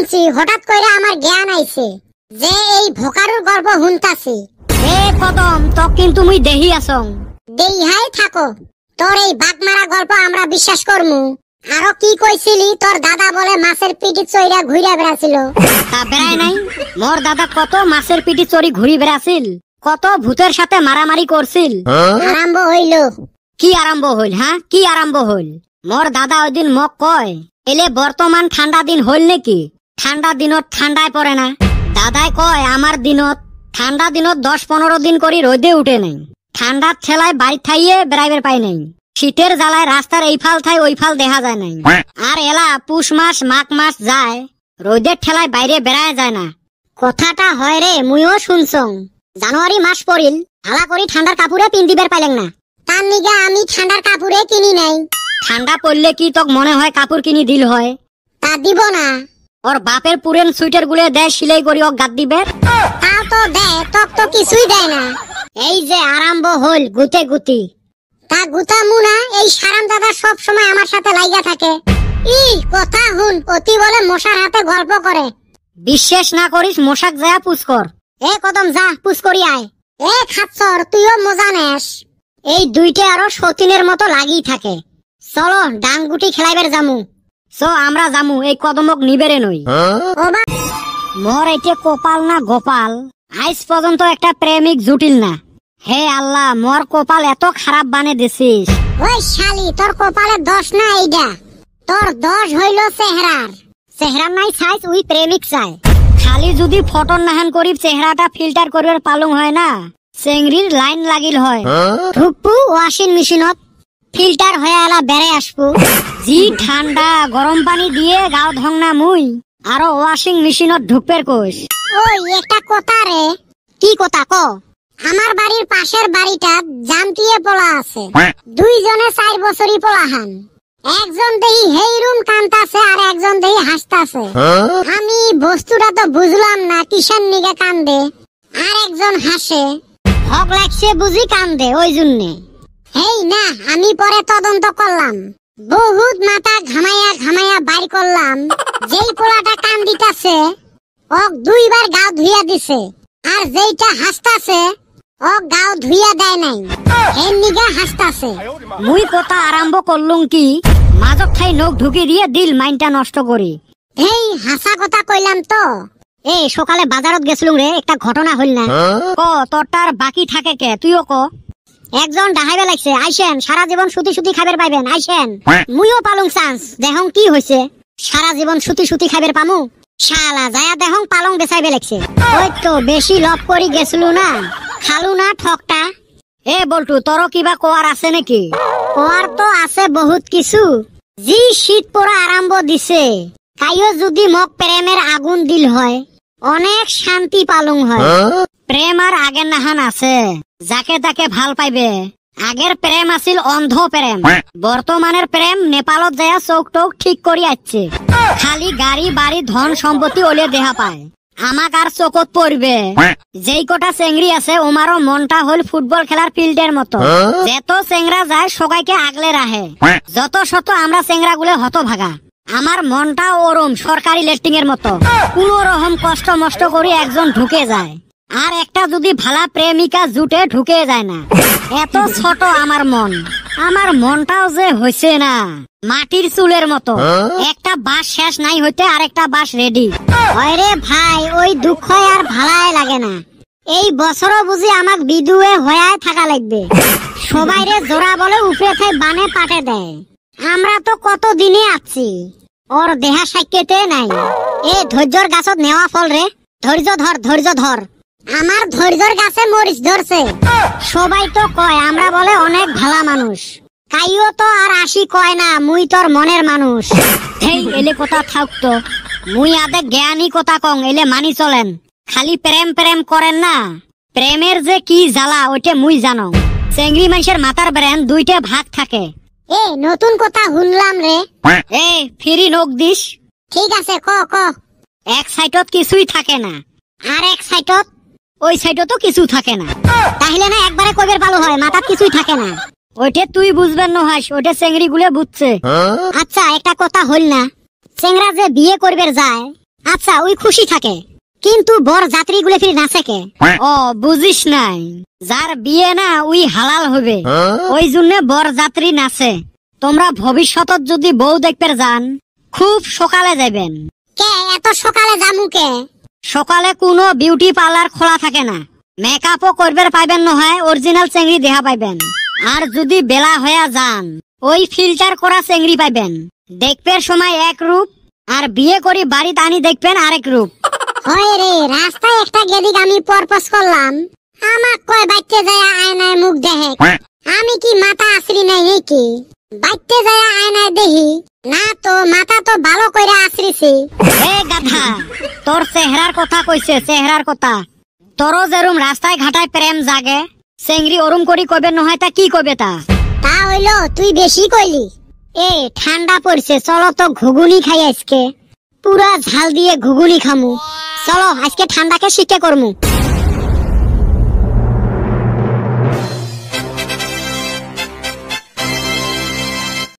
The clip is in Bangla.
শুনছি হঠাৎ কইরা আমার জ্ঞান আইছে যে এই ভোকারুর গল্প হুনতাছি। এ কদম তো কিন্তু মুই দেহি আসং। দেইহাই থাকো, তোর এই বাগমারা গল্প আমরা বিশ্বাস করমু। আরো কি কইছিলি তোর দাদা বলে মাছের পিটি চইরা ঘুরে বেড়াছিল? তা বেড়ায় নাই? মোর দাদা কত মাছের পিটি চড়ি ঘুরি বেড়াছিল, কত ভূতের সাথে মারামারি করছিল। আরম্ভ হইল? কি আরম্ভ হইল? হ্যাঁ কি আরম্ভ হইল? মোর দাদা ওই দিন মোক কয় এলে বর্তমান ঠান্ডা দিন হইল নাকি, ঠান্ডা দিনত ঠান্ডায় পড়ে না। দাদাই কয় আমার দিনত ঠান্ডা দিনত 10-15 দিন করি রোদে উঠে নাই, ঠান্ডার ঠেলায় বাড়ি থাইয়ে বেড়াইবার পাই নাই, শীতের জ্বালায় রাস্তার এই ফাল থাই ওই ফাল দেখা যায় নাই। আর এলা পুষ মাস মাঘ মাস যায় রোদের ঠেলায় বাইরে বেড়ায় যায় না। কথাটা হয় রে, মুইও শুনছং। জানুয়ারি মাস পড়িল হালা করি ঠান্ডার কাপড়ে পিন্দিবার পাইলেন না। তার নিগা আমি ঠান্ডার কাপড়ে কিনি নাই। ঠান্ডা পড়লে কি তোক মনে হয় কাপড় কিনি দিল হয়? তা দিব না। ওর বাপের পুরেন সুইটার গুলো দেয় সিলাই করি ও গাদ দিবে। তাও তো দেয়, তক তো কিছুই দেয় না। এই যে আরম্ভ হল গুতে গুতি। তা গুতা মুনা এই সারাম দাদা সব সময় আমার সাথে লাইগা থাকে। ই কথা হুন, অতি বলে মশার হাতে গল্প করে। বিশ্বাস না করিস মশাক যায় পুষ কর। এ কদম যা পুষ করি আয়। এ খাচ্ছর তুইও মজা নেস। এই দুইটা আরো সতীনের মতো লাগি থাকে। চলো ডাংগুটি খেলাইবার জামু। আমরা জামু, এই কদমক নিবেরে নই। মোর এতে কপাল না গোপাল, আজ পর্যন্ত একটা প্রেমিক জুটিল না। হে আল্লাহ, মোর কপাল এত খারাপ বানে দিছিস। ওই শালি, তোর কপালে দোষ না এইডা, তোর দোষ হইল চেহারার। চেহারা নাই চাইছ, উই প্রেমিক চাই। খালি যদি ফটোর নাহান করি চেহারাটা ফিল্টার করিবার পালং হয় না, চেংড়ির লাইন লাগিল হয়। ঢুকবু ওয়াশিং মেশিনত, ফিল্টার হয়ে এলা বেড়ে আসবো। জি ঠান্ডা, গরম পানি দিয়ে গাও ধং না মুই, আরো ওয়াশিং মেশিনত ঢুকবের কোষ। ওই একটা কথা রে। কি কথা ক? আমার বাড়ির পাশের বাড়িটা জামটিয়ে পোলা আছে, দুইজনে 4 বছরই পোলাহান। একজন দেহি হেই রুম কান্তাছে আর একজন দেহি হাসতাছে। আমি বস্তুটা তো বুঝলাম না কিসের নিগে কান্দে, আর একজন হাসে। হক লাগছে বুঝি কান্দে ওই জন্যে। হেই না, আমি পরে তদন্ত করলাম, বহুত মাথা ঘামাইয়া ঘামাইয়া বাইর করলাম যেই পোলাটা কান্দিতাছে ওক 2 বার গাও ধুইয়া দিছে, আর যেইটা হাসতাছে ওক গাও ধুইয়া দেয় নাই, এর নিগা হাসতাছে। মুই কথা আরম্ভ করলুম কি, মাজক ঠাই নখ ঢুকি দিয়ে দিল মাইনটা নষ্ট করি। হেই হাসা কথা কইলাম তো। এ সকালে বাজারত গেছিলুম রে, একটা ঘটনা হইল না। ক তোরটার বাকি থাকে কে, তুইও ক। একজন ডাহাইবে লাগছে, আইসেন সারা জীবন সুতি সুতি খাবার পাইবেন, আইসেন। মুইও পালং চান্স, দেখং কি হইছে। সারা জীবন সুতি সুতি খাবার পামু? শালা যায়া দেখং পালং বেচাইবে লাগছে। ওই তো বেশি লভ করি গেছিলু না, খালু না ঠকটা। এ বলটু, তোর কিবা কোয়ার আছে নাকি? কোয়ার তো আছে বহুত কিছু। জি শীত পড়া আরম্ভ দিছে, কাইও যদি মোক প্রেমের আগুন দিল হয়, অনেক শান্তি পালং হয়। প্রেম আর আগের নাহান আছে, যাকে তাকে ভাল পাইবে। আগের প্রেম আছিল অন্ধ প্রেম, বর্তমানের প্রেম নেপালত যায় চোখ টোক ঠিক করি আসছে। খালি গাড়ি বাড়ি ধন সম্পত্তি ওলে দেহা পায়, আমাক আর চোখত পড়বে। যেই কটা চেংড়ি আছে ওমারও মনটা হল ফুটবল খেলার ফিল্ডের মতো, যত চেংড়া যায় সবাইকে আগলে রাখে। যত শত আমরা চেংড়া গুলো হত ভাগা, আমার মনটা ওরম সরকারি লেট্রিং এর মতো, কোন রকম কষ্ট মষ্ট করে একজন ঢুকে যায়, আর একটা যদি ভালা প্রেমিকা জুটে ঢুকে যায় না। এত ছোট আমার মন, আমার মনটাও যে হইছে না মাটির চুলের মতো, একটা বাস শেষ নাই হইতে আর একটা বাস রেডি। ওরে ভাই, ওই দুঃখ আর ভালাই লাগে না। এই বছরও বুঝি আমাক বিদুয়ে হয়ায় থাকা লাগবে। সবাই রে জোড়া বলে উপরে থেকে বানে পাঠে দেয়, আমরা তো কত দিনে আছি, ওর দেহা সাক্ষেতে নাই। এ ধৈর্যর গাছত নেওয়া ফল রে, ধৈর্য ধর ধৈর্য ধর। আমার ধৈর্যর গাছে মরিচ ধরছে। সবাই তো কয় আমরা বলে অনেক ভালা মানুষ, কাইও তো আর আসি কয় না মুই তোর মনের মানুষ। এই এলে কথা থাকতো, মুই আদে জ্ঞানী কথা কং, এলে মানি চলেন। খালি প্রেম প্রেম করেন না, প্রেমের যে কি জ্বালা ওইটা মুই জানো। চেংড়ি মানুষের মাথার ব্রেন 2টা ভাগ থাকে। এ নতুন কথা শুনলাম রে। এ ফিরি নখ দিস। ঠিক আছে, ক ক। এক সাইডত কিছুই থাকে না, আর এক সাইডত? ওই সাইডত তো কিছু থাকে না। তাহলে না একবারে কইবের ভালো হয় মাথাত কিছুই থাকে না? ওইটা তুই বুঝবেন না হাস, ওইটা চেংড়ি গুলে বুঝছে। আচ্ছা একটা কথা হল না, চেংড়া যে বিয়ে করবে যায় আচ্ছা ওই খুশি থাকে, কিন্তু বর যাত্রী গুলো ফিরে নাচে কে? ও বুঝিস নাই, যার বিয়ে না ওই হালাল হবে, ওই জন্য বর যাত্রী নাচে। তোমরা ভবিষ্যতত যদি বউ দেখতে যান, খুব সকালে যাবেন। কে এত সকালে জামু কে? সকালে কোনো বিউটি পার্লার খোলা থাকে না, মেকআপও করবে পাইবেন নহয়, অরিজিনাল চেংড়ি দেখা পাইবেন। আর যদি বেলা হয়ে যান, ওই ফিল্টার করা চেংড়ি পাইবেন। দেখবের সময় এক রূপ, আর বিয়ে করি বাড়িতে আনি দেখবেন আরেক রূপ। হয় রে, রাস্তায় একটা গেদিক আমি পরপস করলাম, আমাক কয় বাইতে যায় আয়নায় মুখ দেখে। আমি কি মাথা আসরি নাই নাকি? বাইতে যায় আয়নায় দেখি না তো, মাথা তো ভালো কইরা আসরিছি। এ গাধা, তোর চেহারার কথা কইছে, চেহারার কথা। তোরও যেরুম রাস্তায় ঘাটায় প্রেম জাগে, চেংড়ি ওরুম করি কবে নহয়, তা কি কবে তা? তা হইলো তুই বেশি কইলি। এ ঠান্ডা পড়ছে, চলো তো ঘুগুনি খাই আজকে, পুরা ঝাল দিয়ে ঘুগুনি খামু। চলো আজকে ঠান্ডাকে শিক্ষা করমু।